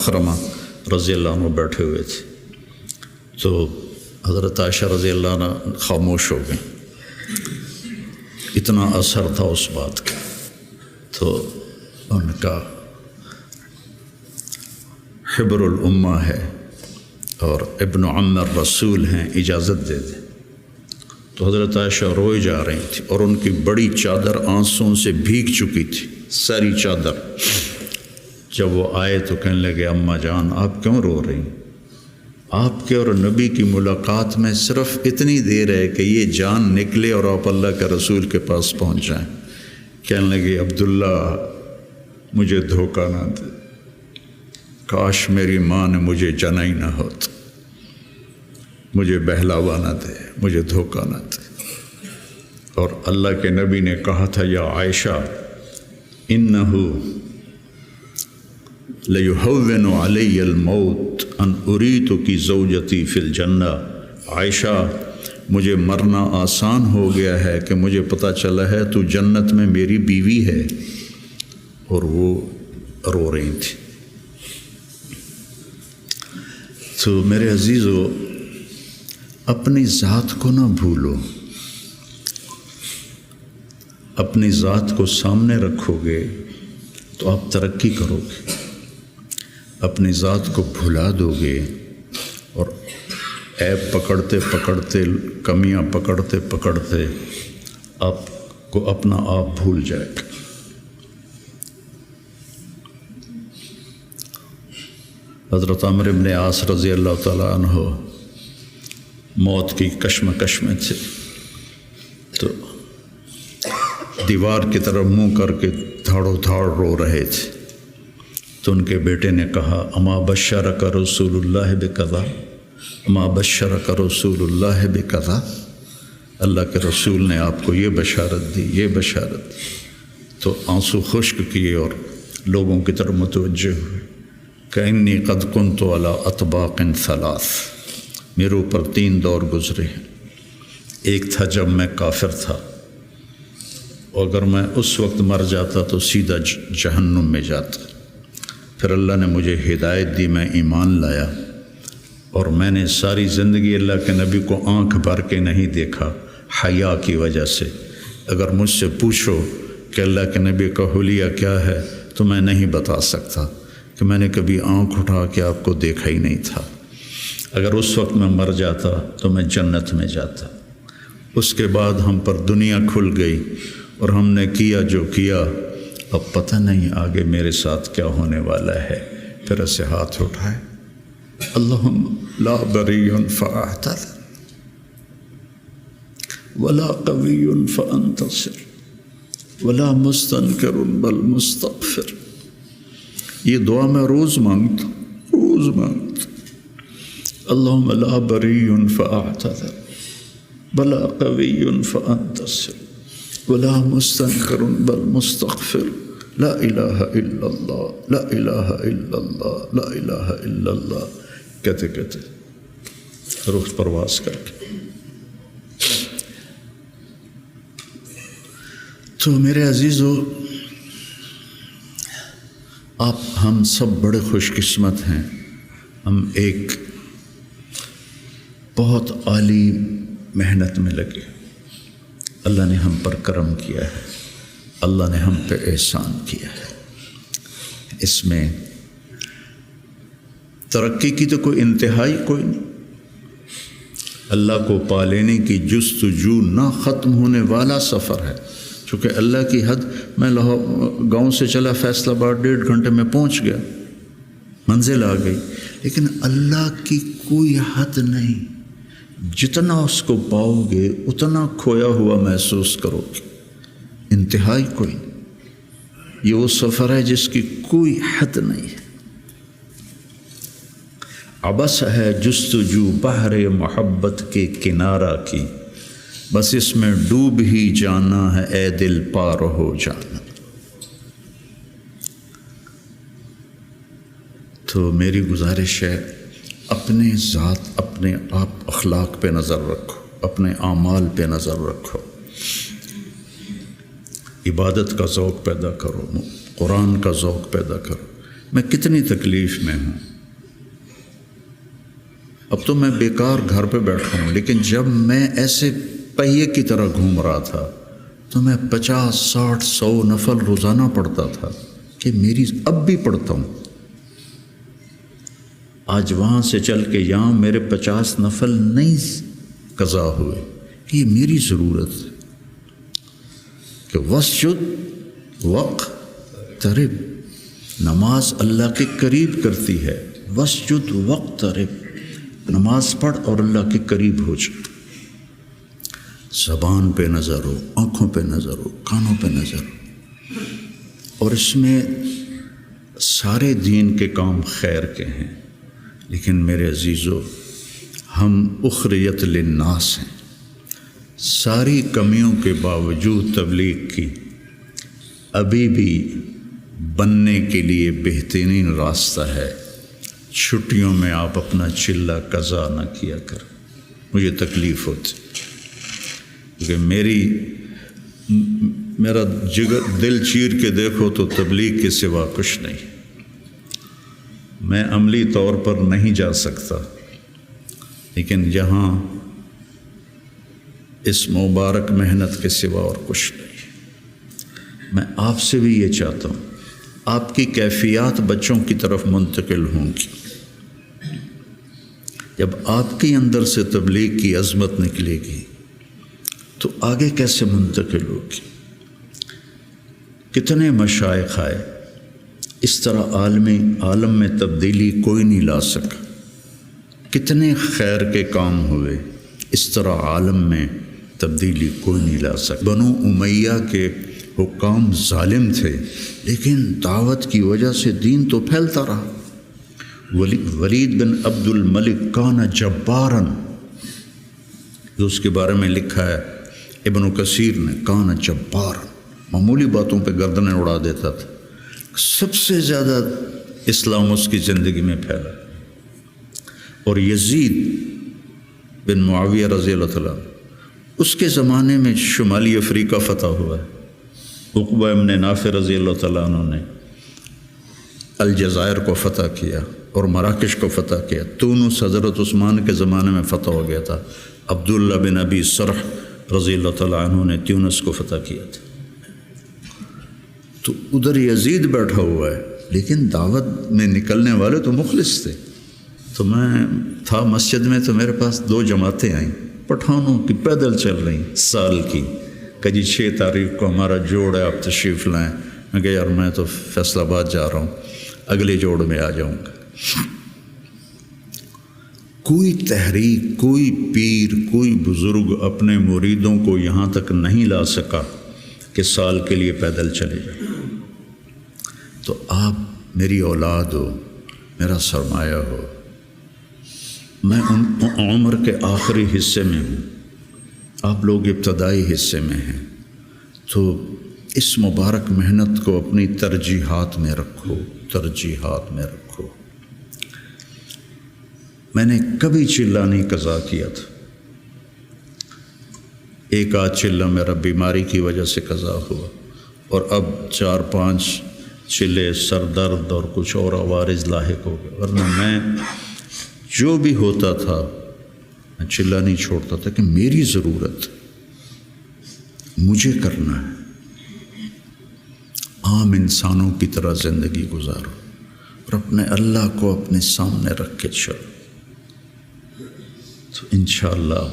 خرما رضی اللہ عنہ بیٹھے ہوئے تھے تو حضرت عائشہ رضی اللہ عنہ خاموش ہو گئیں. اتنا اثر تھا اس بات کا. تو ان کا حبر الامہ ہے اور ابن عم الرسول ہیں، اجازت دے دیں. تو حضرت عائشہ روئے جا رہی تھی اور ان کی بڑی چادر آنسوں سے بھیگ چکی تھی، ساری چادر. جب وہ آئے تو کہنے لگے اماں جان آپ کیوں رو رہی ہیں؟ آپ کے اور نبی کی ملاقات میں صرف اتنی دیر ہے کہ یہ جان نکلے اور آپ اللہ کے رسول کے پاس پہنچ جائیں. کہنے لگے عبداللہ مجھے دھوکہ نہ دے، کاش میری ماں نے مجھے جنا ہی نہ ہوتا، مجھے بہلاوا نہ دے، مجھے دھوکہ نہ دے. اور اللہ کے نبی نے کہا تھا یا عائشہ انہو لیہون علی الموت ان اریتکی زوجتی فی الجنہ. عائشہ مجھے مرنا آسان ہو گیا ہے کہ مجھے پتہ چلا ہے تو جنت میں میری بیوی ہے. اور وہ رو رہی تھی. تو میرے عزیزو اپنی ذات کو نہ بھولو، اپنی ذات کو سامنے رکھو گے تو آپ ترقی کرو گے. اپنی ذات کو بھلا دو گے اور عیب پکڑتے پکڑتے، کمیاں پکڑتے پکڑتے آپ کو اپنا آپ بھول جائے گا. حضرت عمرو بن عاص رضی اللہ تعالیٰ عنہ موت کی کشمکش میں تھے تو دیوار کی طرف منہ کر کے دھاڑو دھاڑ رو رہے تھے. تو ان کے بیٹے نے کہا اما بشرک رسول اللہ بکذا، اما بشرک رسول اللہ بکذا، اللہ کے رسول نے آپ کو یہ بشارت دی، یہ بشارت دی. تو آنسو خشک کیے اور لوگوں کی طرف متوجہ ہوئے کہ انی قد کنت علی اطباق ثلاث، میرے اوپر 3 دور گزرے ہیں. ایک تھا جب میں کافر تھا، اور اگر میں اس وقت مر جاتا تو سیدھا جہنم میں جاتا. پھر اللہ نے مجھے ہدایت دی، میں ایمان لایا اور میں نے ساری زندگی اللہ کے نبی کو آنکھ بھر کے نہیں دیکھا حیا کی وجہ سے. اگر مجھ سے پوچھو کہ اللہ کے نبی کا حلیہ کیا ہے تو میں نہیں بتا سکتا کہ میں نے کبھی آنکھ اٹھا کے آپ کو دیکھا ہی نہیں تھا. اگر اس وقت میں مر جاتا تو میں جنت میں جاتا. اس کے بعد ہم پر دنیا کھل گئی اور ہم نے کیا جو کیا، اب پتہ نہیں آگے میرے ساتھ کیا ہونے والا ہے. پھر ایسے ہاتھ اٹھائے اللہم لا بری فاعتذر ولا قوی فانتصر ولا مستنکر بل مستغفر. یہ دعا میں روز مانگتا ہوں، روز مانگتا ہوں. اللہم لا بری فاعتذر ولا قوی فانتصر ولا مستنکر بل مستغفر. لا الہ الا اللہ، لا الہ الا اللہ، لا الہ الا اللہ کہتے کہتے روح پرواز کر کے. تو میرے عزیزو ہم سب بڑے خوش قسمت ہیں. ہم ایک بہت عالی محنت میں لگے. اللہ نے ہم پر کرم کیا ہے، اللہ نے ہم پہ احسان کیا ہے. اس میں ترقی کی تو کوئی انتہائی کوئی نہیں. اللہ کو پا لینے کی جستجو نہ ختم ہونے والا سفر ہے. چونکہ اللہ کی حد، میں گاؤں سے چلا فیصل آباد 1.5 گھنٹے میں پہنچ گیا، منزل آ گئی. لیکن اللہ کی کوئی حد نہیں. جتنا اس کو پاؤ گے اتنا کھویا ہوا محسوس کرو گے، انتہائی کوئی نہیں. یہ وہ سفر ہے جس کی کوئی حد نہیں ہے. عبث ہے جستجو بحر محبت کے کنارہ کی، بس اس میں ڈوب ہی جانا ہے اے دل پار ہو جانا. تو میری گزارش ہے اپنے ذات، اپنے آپ اخلاق پہ نظر رکھو، اپنے اعمال پہ نظر رکھو. عبادت کا ذوق پیدا کرو، قرآن کا ذوق پیدا کرو. میں کتنی تکلیف میں ہوں. اب تو میں بیکار گھر پہ بیٹھا ہوں، لیکن جب میں ایسے پہیے کی طرح گھوم رہا تھا تو میں 50 60 100 نفل روزانہ پڑھتا تھا کہ میری اب بھی پڑھتا ہوں. آج وہاں سے چل کے یہاں میرے 50 نفل نہیں قضا ہوئے. یہ میری ضرورت ہے کہ وسجد وقترب، نماز اللہ کے قریب کرتی ہے. وسجد وقترب، نماز پڑھ اور اللہ کے قریب ہو جائے. زبان پہ نظر ہو، آنکھوں پہ نظر ہو، کانوں پہ نظر ہو. اور اس میں سارے دین کے کام خیر کے ہیں، لیکن میرے عزیزو ہم اخریت للناس ہیں. ساری کمیوں کے باوجود تبلیغ کی ابھی بھی بننے کے لیے بہترین راستہ ہے. چھٹیوں میں آپ اپنا چلہ قضا نہ کیا کر. مجھے تکلیف ہوتی کیونکہ میرا جگر دل چیر کے دیکھو تو تبلیغ کے سوا کچھ نہیں. میں عملی طور پر نہیں جا سکتا، لیکن یہاں اس مبارک محنت کے سوا اور کچھ نہیں. میں آپ سے بھی یہ چاہتا ہوں، آپ کی کیفیات بچوں کی طرف منتقل ہوں گی. جب آپ کے اندر سے تبلیغ کی عظمت نکلے گی تو آگے کیسے منتقل ہوگی؟ کتنے مشائخ آئے، اس طرح عالم میں تبدیلی کوئی نہیں لا سکا. کتنے خیر کے کام ہوئے، اس طرح عالم میں تبدیلی کوئی نہیں لا سکا. بنو امیہ کے حکام ظالم تھے، لیکن دعوت کی وجہ سے دین تو پھیلتا رہا. ولید بن عبد الملک کان جباراً، جو اس کے بارے میں لکھا ہے ابن کثیر نے، کان جباراً، معمولی باتوں پہ گردنیں اڑا دیتا تھا. سب سے زیادہ اسلام اس کی زندگی میں پھیلا. اور یزید بن معاویہ رضی اللہ تعالیٰ، اس کے زمانے میں شمالی افریقہ فتح ہوا ہے. عقبہ ابن نافع رضی اللہ تعالیٰ عنہ نے الجزائر کو فتح کیا اور مراکش کو فتح کیا. تونس حضرت عثمان کے زمانے میں فتح ہو گیا تھا. عبداللہ بن ابی سرح رضی اللہ تعالیٰ عنہ نے تونس کو فتح کیا تھا. تو ادھر یزید بیٹھا ہوا ہے، لیکن دعوت میں نکلنے والے تو مخلص تھے. تو میں تھا مسجد میں، تو میرے پاس 2 جماعتیں آئیں پٹھانوں کی، پیدل چل رہی سال کی، کہ جی 6 تاریخ کو ہمارا جوڑ ہے، آپ تشریف لائیں. میں کہا یار میں تو فیصل آباد جا رہا ہوں، اگلے جوڑ میں آ جاؤں گا. کوئی تحریک، کوئی پیر، کوئی بزرگ اپنے مریدوں کو یہاں تک نہیں لا سکا کہ سال کے لیے پیدل چلے جائیں. تو آپ میری اولاد ہو، میرا سرمایہ ہو. میں عمر کے آخری حصے میں ہوں، آپ لوگ ابتدائی حصے میں ہیں. تو اس مبارک محنت کو اپنی ترجیحات میں رکھو، ترجیحات میں رکھو. میں نے کبھی چلہ نہیں قضا کیا تھا. ایک آدھ چلہ میرا بیماری کی وجہ سے قضا ہوا، اور اب 4-5 چلے سر درد اور کچھ اور عوارض لاحق ہو گئے. ورنہ میں جو بھی ہوتا تھا میں چلہ نہیں چھوڑتا تھا کہ میری ضرورت مجھے کرنا ہے. عام انسانوں کی طرح زندگی گزارو اور اپنے اللہ کو اپنے سامنے رکھ کے چلو. تو انشاءاللہ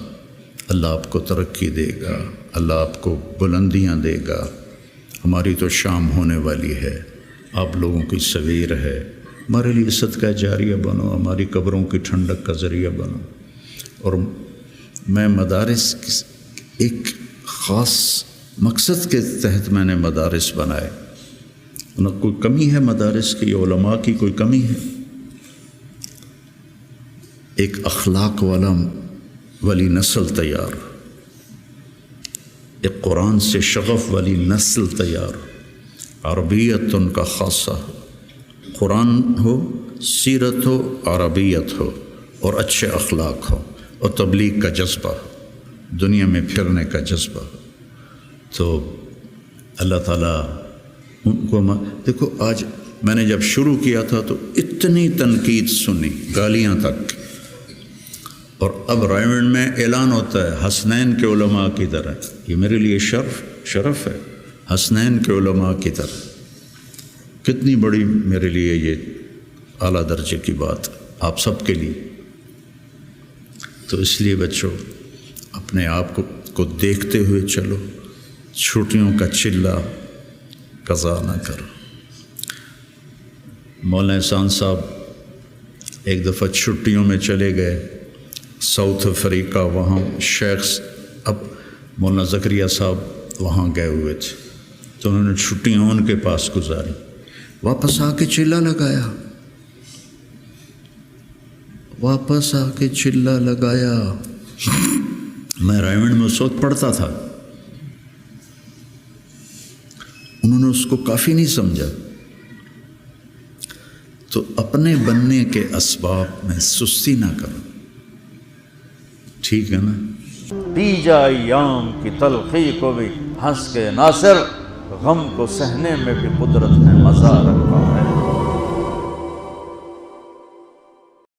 اللہ آپ کو ترقی دے گا، اللہ آپ کو بلندیاں دے گا. ہماری تو شام ہونے والی ہے، آپ لوگوں کی سویر ہے. ہمارے لیے صدقہ جاریہ بنو، ہماری قبروں کی ٹھنڈک کا ذریعہ بنو. اور میں مدارس ایک خاص مقصد کے تحت میں نے مدارس بنائے. نہ کوئی کمی ہے مدارس کی، علماء کی کوئی کمی ہے. ایک اخلاق والی نسل تیار، ایک قرآن سے شغف والی نسل تیار. عربیت ان کا خاصہ ہو، قرآن ہو، سیرت ہو، عربیت ہو، اور اچھے اخلاق ہو، اور تبلیغ کا جذبہ ہو، دنیا میں پھرنے کا جذبہ ہو. تو اللہ تعالیٰ ان کو دیکھو آج میں نے جب شروع کیا تھا تو اتنی تنقید سنی، گالیاں تک، اور اب رائمنڈ میں اعلان ہوتا ہے حسنین کے علماء کی طرح. یہ میرے لیے شرف ہے، حسنین کے علماء کی طرح. کتنی بڑی میرے لیے یہ اعلیٰ درجے کی بات آپ سب کے لیے. تو اس لیے بچوں اپنے آپ کو دیکھتے ہوئے چلو، چھٹیوں کا چلہ قضا نہ کرو. مولانا احسان صاحب ایک دفعہ چھٹیوں میں چلے گئے ساؤتھ افریقہ، وہاں شیخ اب مولانا زکریا صاحب وہاں گئے ہوئے تھے، تو انہوں نے چھٹیاں ان کے پاس گزاری. واپس آ کے چلہ لگایا، واپس آ کے چلہ لگایا. میں رائمنڈ میں اس وقت پڑھتا تھا، انہوں نے اس کو کافی نہیں سمجھا. تو اپنے بننے کے اسباب میں سستی نہ کرو، ٹھیک ہے نا. پی جا ایام کی تلخی کو بھی ہنس کے ناصر، غم کو سہنے میں بھی قدرت نے مزہ رکھا ہے.